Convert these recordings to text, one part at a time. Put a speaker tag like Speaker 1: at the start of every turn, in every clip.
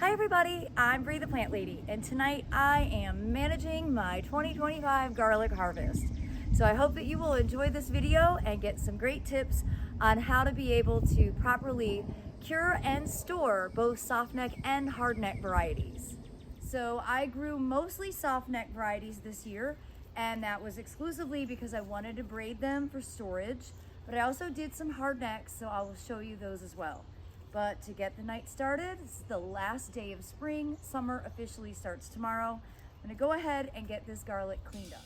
Speaker 1: Hi everybody, I'm Bree the Plant Lady, and tonight I am managing my 2025 garlic harvest. So I hope that you will enjoy this video and get some great tips on how to be able to properly cure and store both softneck and hardneck varieties. So I grew mostly softneck varieties this year, and that was exclusively because I wanted to braid them for storage, but I also did some hardnecks, so I will show you those as well. But to get the night started, it's the last day of spring. Summer officially starts tomorrow. I'm gonna go ahead and get this garlic cleaned up.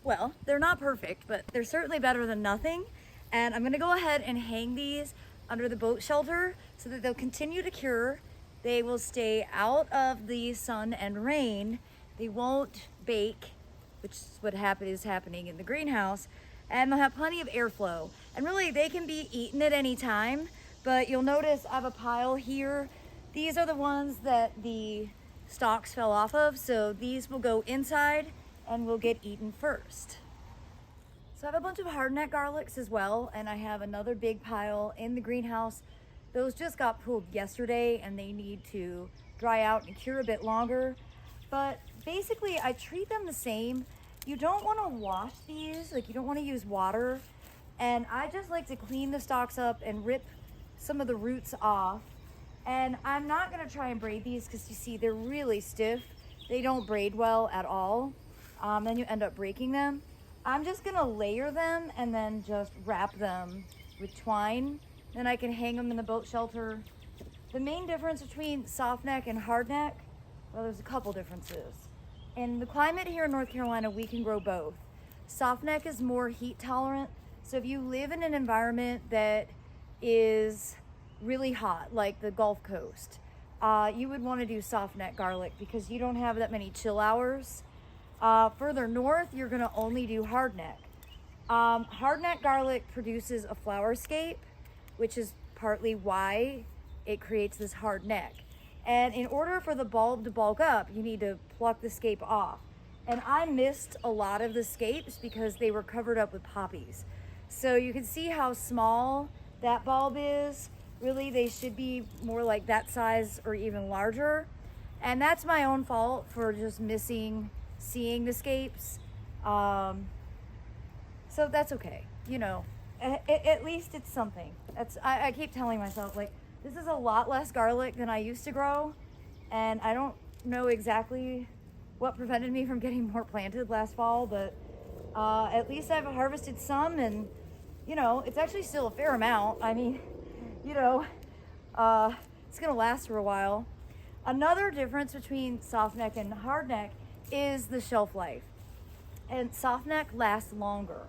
Speaker 1: Well, they're not perfect, but they're certainly better than nothing. And I'm gonna go ahead and hang these under the boat shelter so that they'll continue to cure. They will stay out of the sun and rain. They won't bake, which is what is happening in the greenhouse, and they'll have plenty of airflow. And really, they can be eaten at any time, but you'll notice I have a pile here. These are the ones that the stalks fell off of, so these will go inside and will get eaten first. So I have a bunch of hardneck garlics as well, and I have another big pile in the greenhouse. Those just got pulled yesterday and they need to dry out and cure a bit longer. But basically I treat them the same. You don't want to wash these, like you don't want to use water. And I just like to clean the stalks up and rip some of the roots off. And I'm not going to try and braid these because you see they're really stiff. They don't braid well at all. Then you end up breaking them. I'm just going to layer them and then just wrap them with twine. Then I can hang them in the boat shelter. The main difference between softneck and hardneck, well, there's a couple differences. In the climate here in North Carolina, we can grow both. Softneck is more heat tolerant. So if you live in an environment that is really hot, like the Gulf Coast, you would want to do softneck garlic because you don't have that many chill hours. Further north, you're going to only do hardneck. Hardneck garlic produces a flower scape, which is partly why it creates this hard neck. And in order for the bulb to bulk up, you need to pluck the scape off. And I missed a lot of the scapes because they were covered up with poppies. So you can see how small that bulb is. Really, they should be more like that size or even larger. And that's my own fault for just missing seeing the scapes. So that's okay, you know. At least it's something. I keep telling myself, like, this is a lot less garlic than I used to grow, and I don't know exactly what prevented me from getting more planted last fall, but at least I've harvested some, and you know, it's actually still a fair amount. I mean, you know, it's gonna last for a while. Another difference between softneck and hardneck is the shelf life, and softneck lasts longer.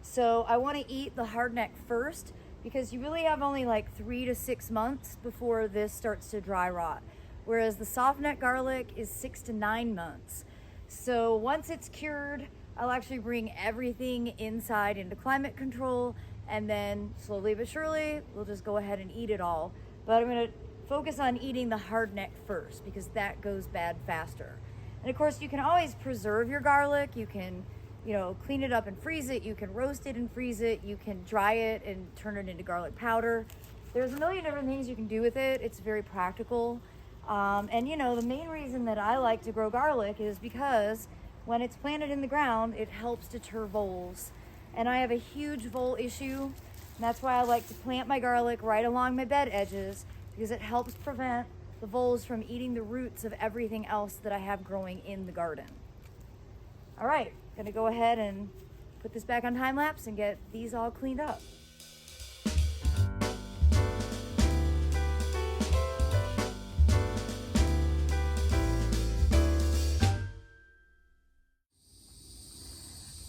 Speaker 1: So I want to eat the hardneck first because you really have only like 3 to 6 months before this starts to dry rot. Whereas the softneck garlic is 6 to 9 months. So once it's cured, I'll actually bring everything inside into climate control, and then slowly but surely, we'll just go ahead and eat it all. But I'm going to focus on eating the hardneck first because that goes bad faster. And of course, you can always preserve your garlic. You can, you know, clean it up and freeze it. You can roast it and freeze it. You can dry it and turn it into garlic powder. There's a million different things you can do with it. It's very practical. And you know, the main reason that I like to grow garlic is because when it's planted in the ground, it helps deter voles. And I have a huge vole issue. And that's why I like to plant my garlic right along my bed edges because it helps prevent the voles from eating the roots of everything else that I have growing in the garden. All right. Gonna go ahead and put this back on time lapse and get these all cleaned up.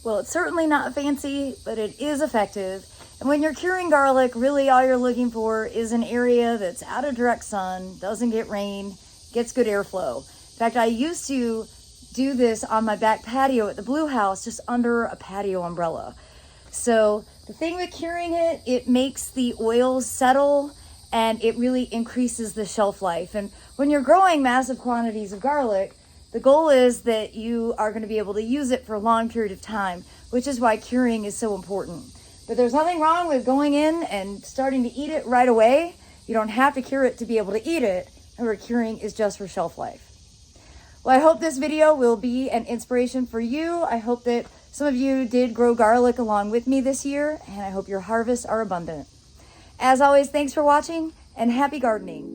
Speaker 1: Well, it's certainly not fancy, but it is effective. And when you're curing garlic, really all you're looking for is an area that's out of direct sun, doesn't get rain, gets good airflow. In fact, I used to do this on my back patio at the Blue House, just under a patio umbrella. So the thing with curing it, it makes the oils settle and it really increases the shelf life. And when you're growing massive quantities of garlic, The goal is that you are going to be able to use it for a long period of time, which is why curing is so important. But there's nothing wrong with going in and starting to eat it right away. You don't have to cure it to be able to eat it. Remember, curing is just for shelf life. Well, I hope this video will be an inspiration for you. I hope that some of you did grow garlic along with me this year, and I hope your harvests are abundant. As always, thanks for watching and happy gardening.